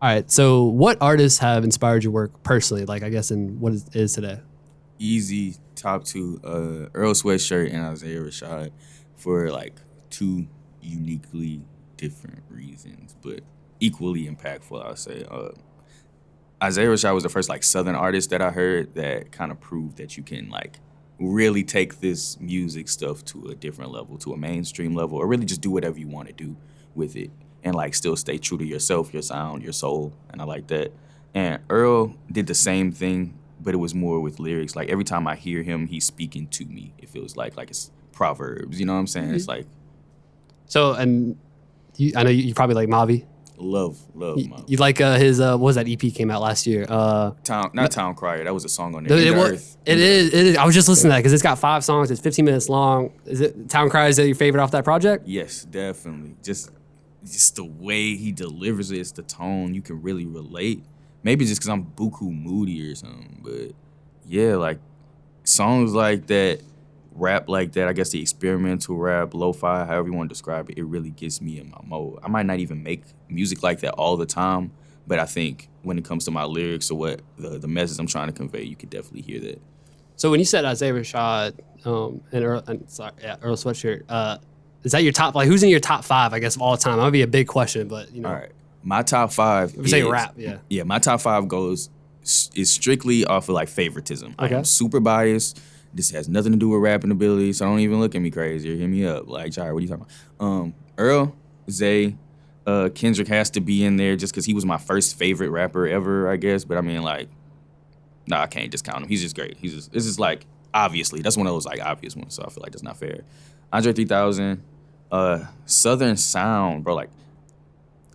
All right. So what artists have inspired your work personally? Like, I guess in what it is today? Easy top two, Earl Sweatshirt and Isaiah Rashad for like two uniquely different reasons, but equally impactful, I'll say. Isaiah Rashad was the first like Southern artist that I heard that kind of proved that you can like really take this music stuff to a different level, to a mainstream level, or really just do whatever you want to do with it and like still stay true to yourself, your sound, your soul, and I like that. And Earl did the same thing, but it was more with lyrics. Like every time I hear him, he's speaking to me. It feels like it's proverbs, you know what I'm saying? It's like... So, and I know you probably like Mavi. Love Mavi. You like his, what was that EP came out last year? Town Crier, that was a song on there. It is. I was just listening to that because it's got 5 songs. It's 15 minutes long. Is it Town Crier? Is that your favorite off that project? Yes, definitely. Just the way he delivers it, it's the tone. You can really relate. Maybe just because I'm buku moody or something, but yeah, like songs like that, rap like that, I guess the experimental rap, lo-fi, however you want to describe it, it really gets me in my mode. I might not even make music like that all the time, but I think when it comes to my lyrics or what the message I'm trying to convey, you could definitely hear that. So when you said Isaiah Rashad and Earl Sweatshirt, is that your top, like who's in your top 5, I guess, of all time? That would be a big question, but you know. All right. My top 5 is... say rap, yeah. Yeah, my top 5 is strictly off of like favoritism. Okay. I am super biased. This has nothing to do with rapping ability, so don't even look at me crazy or hit me up. Like, Jire, what are you talking about? Earl, Zay, Kendrick has to be in there just because he was my first favorite rapper ever, I guess. But I mean, like, nah, I can't discount him. He's just great. It's just like, obviously, that's one of those like obvious ones, so I feel like that's not fair. Andre 3000, Southern sound, bro, like,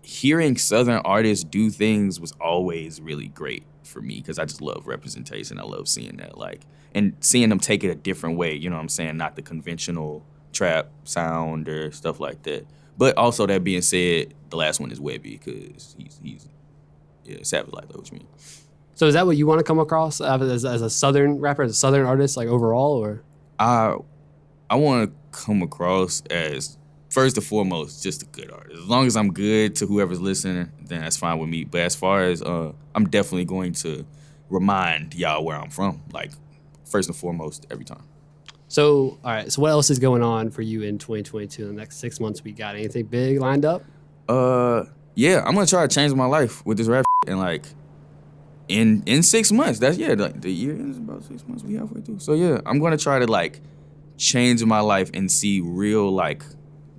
hearing Southern artists do things was always really great for me because I just love representation. I love seeing that, like, and seeing them take it a different way, you know what I'm saying? Not the conventional trap sound or stuff like that. But also, that being said, the last one is Webby because he's savage like that, what you mean. So is that what you want to come across as a Southern rapper, as a Southern artist, like overall, or? I want to come across as, first and foremost, just a good artist. As long as I'm good to whoever's listening, then that's fine with me. But as far as, I'm definitely going to remind y'all where I'm from, like, first and foremost, every time. So, all right. So what else is going on for you in 2022? In the next 6 months, we got anything big lined up? Yeah, I'm going to try to change my life with this rap and, like, in 6 months. That's, yeah, like, the year is about 6 months. We halfway through. So, yeah, I'm going to try to, like, change my life and see real, like,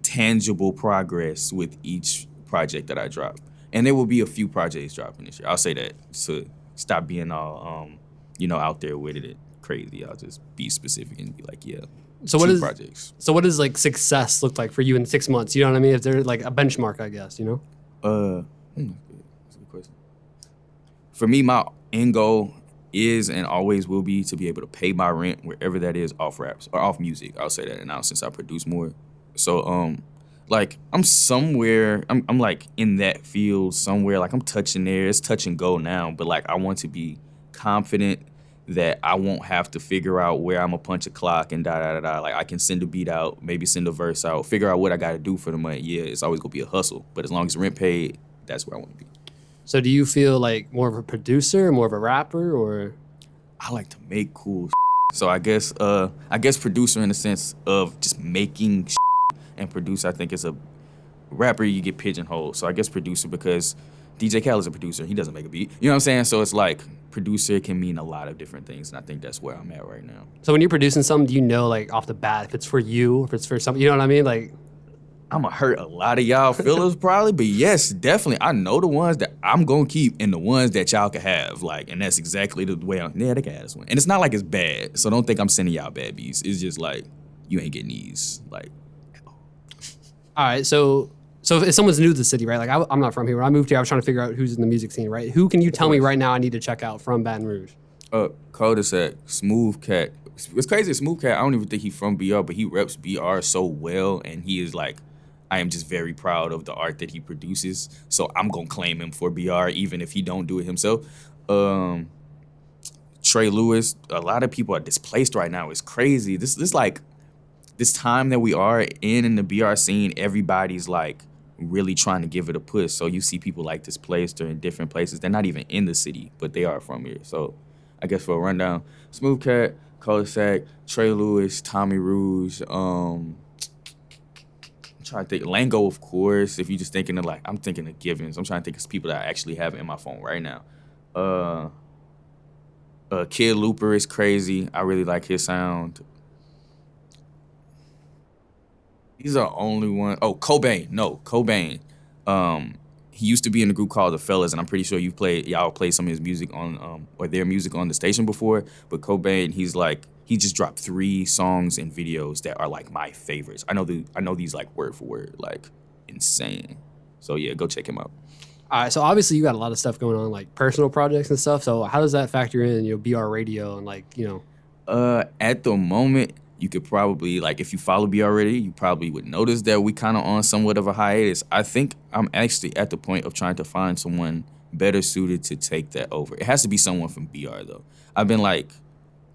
tangible progress with each project that I drop. And there will be a few projects dropping this year. I'll say that to stop being all, out there with it crazy. I'll just be specific and be like, yeah, so projects. So what does like success look like for you in 6 months? You know what I mean? If there's like a benchmark, I guess, you know? That's a good question. For me, my end goal is and always will be to be able to pay my rent wherever that is off raps or off music. I'll say that now since I produce more. So, like, I'm somewhere, I'm like in that field somewhere, like I'm touching there. It's touch and go now, but like I want to be confident that I won't have to figure out where I'm gonna punch a clock and da-da-da-da. Like I can send a beat out, maybe send a verse out, figure out what I gotta do for the money. Yeah, it's always gonna be a hustle, but as long as rent paid, that's where I wanna be. So do you feel like more of a producer, more of a rapper, or? I like to make cool so I guess producer in the sense of just making and producer, I think it's a rapper, you get pigeonholed. So I guess producer because DJ Khaled's a producer. He doesn't make a beat. You know what I'm saying? So it's like producer can mean a lot of different things, and I think that's where I'm at right now. So when you're producing something, do you know like off the bat if it's for you, if it's for something? You know what I mean? Like, I'm gonna hurt a lot of y'all feelings probably, but yes, definitely. I know the ones that I'm gonna keep and the ones that y'all can have. Like, and that's exactly the way they can have this one. And it's not like it's bad, so don't think I'm sending y'all bad beats. It's just like you ain't getting these. Like, all right, so if someone's new to the city, right? Like I'm not from here. When I moved here, I was trying to figure out who's in the music scene, right? Who can you tell me right now I need to check out from Baton Rouge? Cul-de-sac, Smooth Cat. It's crazy, Smooth Cat, I don't even think he's from BR, but he reps BR so well, and he is like, I am just very proud of the art that he produces, so I'm going to claim him for BR, even if he don't do it himself. Trey Lewis, a lot of people are displaced right now. It's crazy. This like, this time that we are in the BR scene, everybody's like really trying to give it a push. So you see people like Displaced or in different places. They're not even in the city, but they are from here. So I guess for a rundown, Smooth Cat, Cul-de-sac, Trey Lewis, Tommy Rouge, I'm trying to think, Lango, of course. If you're just thinking of I'm thinking of Givens. I'm trying to think of people that I actually have in my phone right now. Kid Looper is crazy. I really like his sound. These are the only one. Oh, Cobain. No, Cobain. He used to be in a group called The Fellas, and I'm pretty sure y'all played some of his music on or their music on the station before. But Cobain, he just dropped 3 songs and videos that are like my favorites. I know these like word for word, like insane. So yeah, go check him out. All right, so obviously you got a lot of stuff going on, like personal projects and stuff. So how does that factor in, BR Radio and At the moment, you could probably, if you follow BR already, you probably would notice that we kind of on somewhat of a hiatus. I think I'm actually at the point of trying to find someone better suited to take that over. It has to be someone from BR, though. I've been,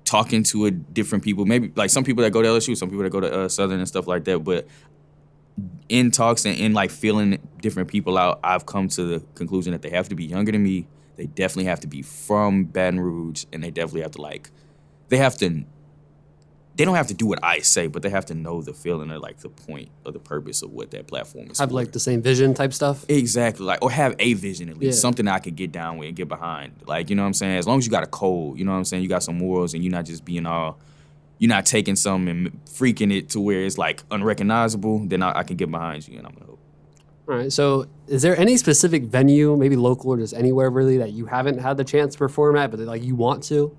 talking to different people, maybe, some people that go to LSU, some people that go to Southern and stuff like that, but in talks and in, feeling different people out, I've come to the conclusion that they have to be younger than me, they definitely have to be from Baton Rouge, and they definitely have to, they don't have to do what I say, but they have to know the feeling or the point or the purpose of what that platform is. Have for. The same vision type stuff? Exactly. Or have a vision at least. Yeah. Something that I could get down with and get behind. You know what I'm saying? As long as you got a code, you know what I'm saying? You got some morals and you're not just being you're not taking something and freaking it to where it's unrecognizable, then I can get behind you and I'm gonna help. All right. So is there any specific venue, maybe local or just anywhere really, that you haven't had the chance to perform at, but you want to?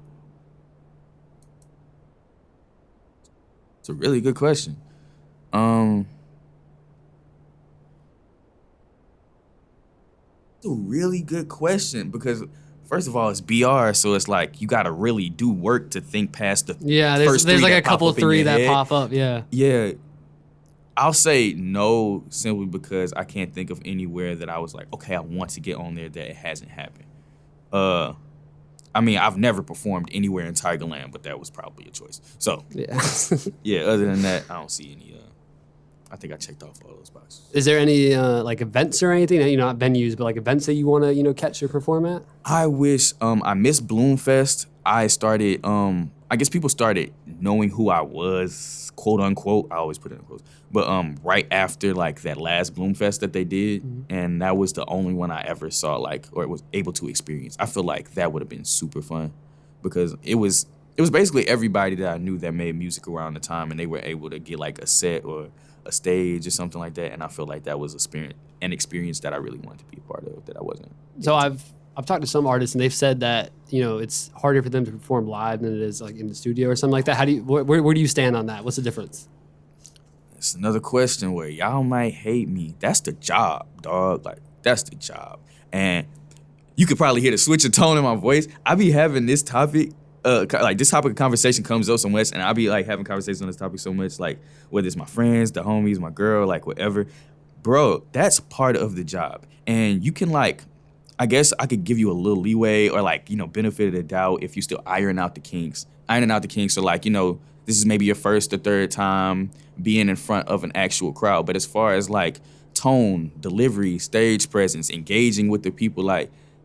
It's a really good question. It's a really good question because, first of all, it's BR, so it's you got to really do work to think past the first there's a couple 3 that pop up, yeah. Yeah. I'll say no simply because I can't think of anywhere that I was okay, I want to get on there that it hasn't happened. I've never performed anywhere in Tigerland, but that was probably a choice. So, yeah, other than that, I don't see any. I think I checked off all those boxes. Is there any events or anything, not venues, but events that you want to, catch or perform at? I wish. I missed Bloomfest. I started, I guess people started knowing who I was, quote unquote. I always put it in quotes. But right after that last Bloomfest that they did, and that was the only one I ever saw or was able to experience. I feel that would have been super fun because it was basically everybody that I knew that made music around the time, and they were able to get a set or a stage or something like that. And I feel that was an experience that I really wanted to be a part of that I wasn't. So I've talked to some artists and they've said that it's harder for them to perform live than it is in the studio or something like that. How do you where do you stand on that? What's the difference? It's another question where y'all might hate me. That's the job, dog. That's the job. And you could probably hear the switch of tone in my voice. I be having this topic, this topic of conversation comes up so much, and I be having conversations on this topic so much, whether it's my friends, the homies, my girl, whatever. Bro, that's part of the job. And you can I guess I could give you a little leeway or benefit of the doubt if you still ironing out the kinks. So this is maybe your first or third time being in front of an actual crowd. But as far as tone, delivery, stage presence, engaging with the people,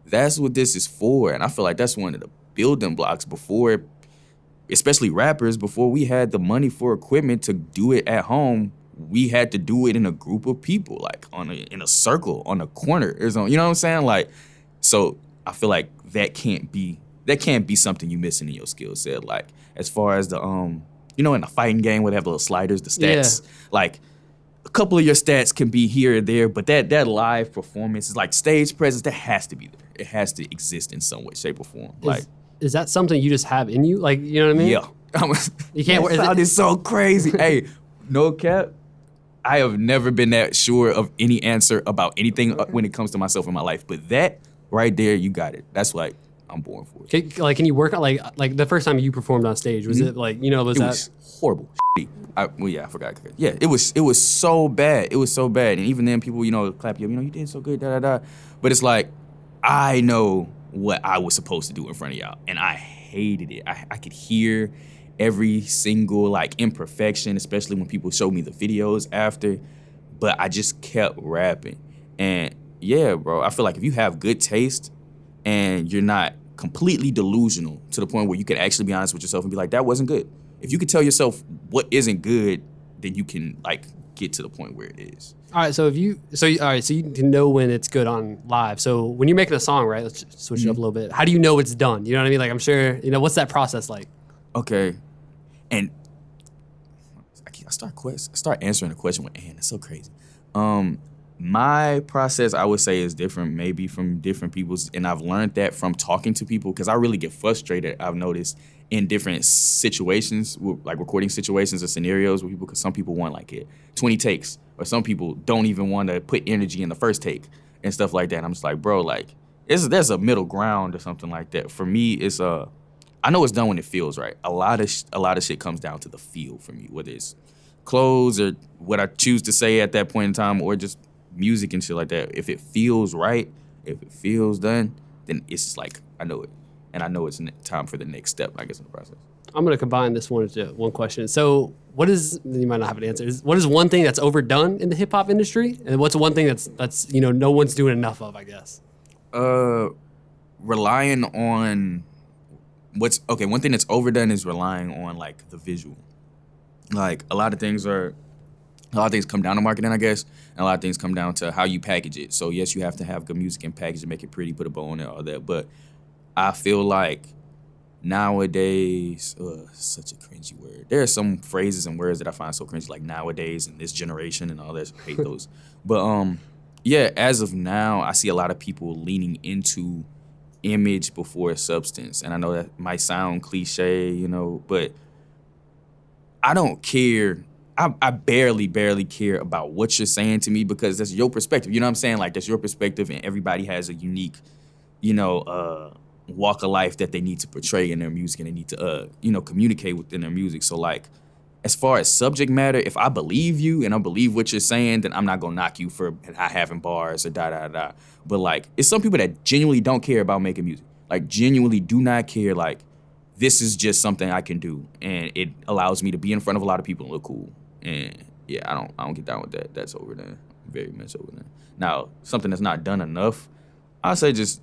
that's what this is for. And I feel that's one of the building blocks before, especially rappers, before we had the money for equipment to do it at home, we had to do it in a group of people, in a circle, on a corner. You know what I'm saying? So I feel that can't be something you missing in your skill set. As far as the in a fighting game where they have the little sliders, the stats, a couple of your stats can be here or there, but that live performance is stage presence, that has to be there. It has to exist in some way, shape, or form. Is that something you just have in you? You know what I mean? Yeah. You can't. That sounded so crazy. Hey, no cap. I have never been that sure of any answer about anything when it comes to myself in my life, but that right there, you got it. That's I'm born for it. Can you work on the first time you performed on stage? Was it was horrible. I forgot. Yeah, it was so bad. It was so bad, and even then, people clap you. You did so good. But it's I know what I was supposed to do in front of y'all, and I hated it. I could hear every single imperfection, especially when people showed me the videos after. but I just kept rapping. And yeah, bro, I feel like if you have good taste and you're not completely delusional to the point where you can actually be honest with yourself and be like, that wasn't good. If you could tell yourself what isn't good, then you can like get to the point where it is. All right, so you can know when it's good on live. So when you're making a song, right? Let's just switch it up a little bit. How do you know it's done? You know what I mean? Like I'm sure, what's that process like? Okay, and I start answering the question with "and." It's so crazy. My process, I would say, is different, maybe from different people's, and I've learned that from talking to people because I really get frustrated. I've noticed in different situations, like recording situations or scenarios where because some people want like 20 takes, or some people don't even want to put energy in the first take and stuff like that. And I'm just like, bro, like there's a middle ground or something like that. For me, it's I know it's done when it feels right. A lot of shit comes down to the feel for me, whether it's clothes or what I choose to say at that point in time, or just music and shit like that. If it feels right, if it feels done, then it's just like I know it, and I know it's time for the next step, I guess, in the process. I'm gonna combine this one into one question. So, you might not have an answer. What is one thing that's overdone in the hip hop industry, and what's one thing that's no one's doing enough of, I guess? Relying on one thing that's overdone is relying on like the visual. Like a lot of things come down to marketing, I guess, and a lot of things come down to how you package it. So yes, you have to have good music and package it, make it pretty, put a bow on it, all that. But I feel like nowadays, such a cringy word. There are some phrases and words that I find so cringy, like nowadays and this generation and all that. I hate those. But yeah, as of now, I see a lot of people leaning into image before substance. And I know that might sound cliche, but I don't care. I barely care about what you're saying to me because that's your perspective. You know what I'm saying? Like, that's your perspective, and everybody has a unique, walk of life that they need to portray in their music, and they need to, communicate within their music. So, like, as far as subject matter, if I believe you and I believe what you're saying, then I'm not gonna knock you for not having bars or da. But, like, it's some people that genuinely don't care about making music. Like, genuinely do not care. Like, this is just something I can do, and it allows me to be in front of a lot of people and look cool. And yeah, I don't get down with that. That's over there. Very much over there. Now, something that's not done enough, I'll say just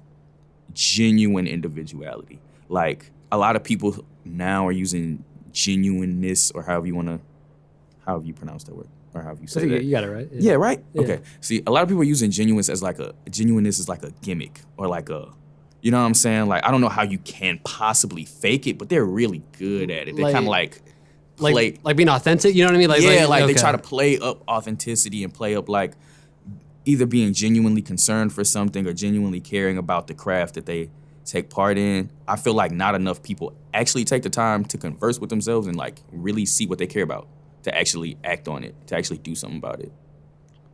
genuine individuality. Like, a lot of people now are using genuineness, or however you pronounce that word, or however you say that. You got it right. Yeah, right? Yeah. Okay. See, a lot of people are using genuineness as like a gimmick, or like a, you know what I'm saying? Like, I don't know how you can possibly fake it, but they're really good at it. They kind of like being authentic, you know what I mean? They try to play up authenticity and play up like either being genuinely concerned for something or genuinely caring about the craft that they take part in. I feel like not enough people actually take the time to converse with themselves and like really see what they care about, to actually act on it, to actually do something about it.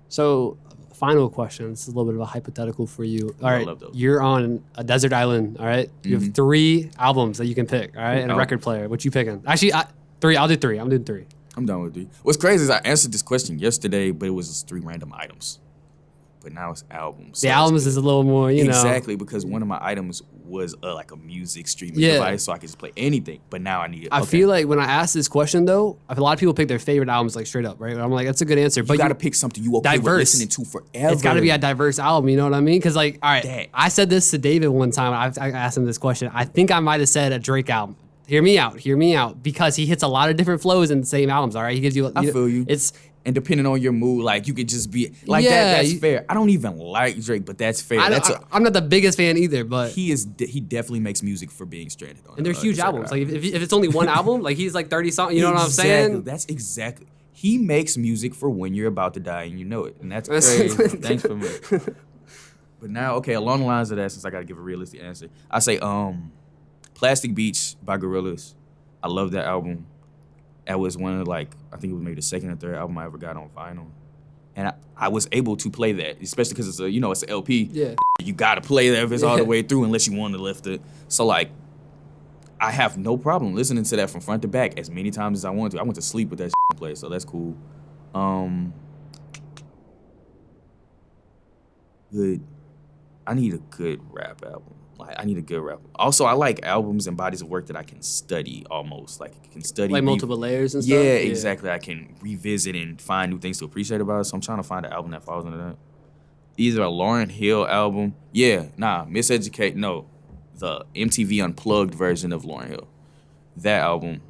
So, final question. This is a little bit of a hypothetical for you. All right, you're on a desert island, all right? You have 3 albums that you can pick, all right? And a record player. What you picking? Actually, 3. I'll do 3. I'm doing 3. I'm done with 3. What's crazy is I answered this question yesterday, but it was just 3 random items. But now it's albums. The albums is a little more, Exactly, because one of my items was like a music streaming device, so I could just play anything. But now I need it. I feel like when I ask this question, though, a lot of people pick their favorite albums like straight up, right? I'm like, that's a good answer. But you got to pick something you okay with listening to forever. It's got to be a diverse album, you know what I mean? Because, like, all right, I said this to David one time. I asked him this question. I think I might have said a Drake album. Hear me out, because he hits a lot of different flows in the same albums, all right? He gives you... I feel you. And depending on your mood, like, you could just be... Like, that's fair. I don't even like Drake, but that's fair. I'm not the biggest fan either, but... He definitely makes music for being stranded on. And they're huge albums. Like, if it's only one album, like, he's like 30 songs, you know what I'm saying? That's exactly... He makes music for when you're about to die and you know it. And that's crazy. Thanks for me. But now, okay, along the lines of that, since I got to give a realistic answer, I say Plastic Beach by Gorillaz. I love that album. That was one of, like, I think it was maybe the second or third album I ever got on vinyl. And I was able to play that, especially because it's an LP. Yeah. You got to play that if it's all the way through unless you want to lift it. So, like, I have no problem listening to that from front to back as many times as I want to. I went to sleep with that play, so that's cool. Good. I need a good rap album. Like, I need a good rap. Also, I like albums and bodies of work that I can study almost. Like, I can study. Like multiple layers and stuff? Yeah, exactly. I can revisit and find new things to appreciate about it. So I'm trying to find an album that falls into that. Either a Lauryn Hill album. Yeah, Miseducate. No, the MTV Unplugged version of Lauryn Hill. That album,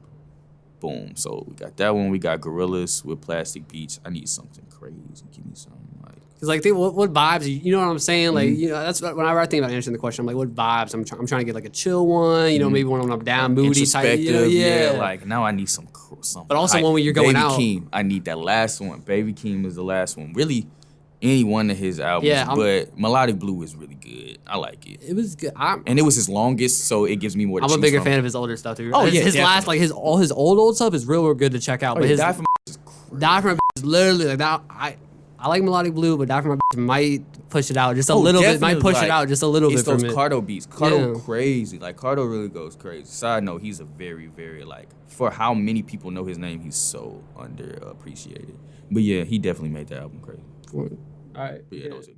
boom. So we got that one. We got Gorillaz with Plastic Beach. I need something crazy. Give me something like. Cause like, what vibes? You know what I'm saying? Like, you know, that's whenever I think about answering the question. I'm like, what vibes? I'm trying to get like a chill one. You know, maybe one when I'm down, moody type. You know, yeah. Like now I need something. But also one when you're going out. Baby Keem. I need that last one. Baby Keem is the last one. Really, any one of his albums. Yeah, but Melodic Blue is really good. I like it. It was good. And it was his longest, so it gives me more to choose I'm a bigger from. fan of his older stuff too. Oh, yeah, his last, like all his old stuff is real good to check out. Oh, but his Die For My is crazy. Die For My is literally like that. I like Melodic Blue, but Die For My might push it out just a little bit. Might push it out just a little bit from it. It's those Cardo beats. Cardo crazy. Like, Cardo really goes crazy. Side note, he's a very, very, like, for how many people know his name, he's so underappreciated. But yeah, he definitely made the album crazy. All right. But yeah, that was it.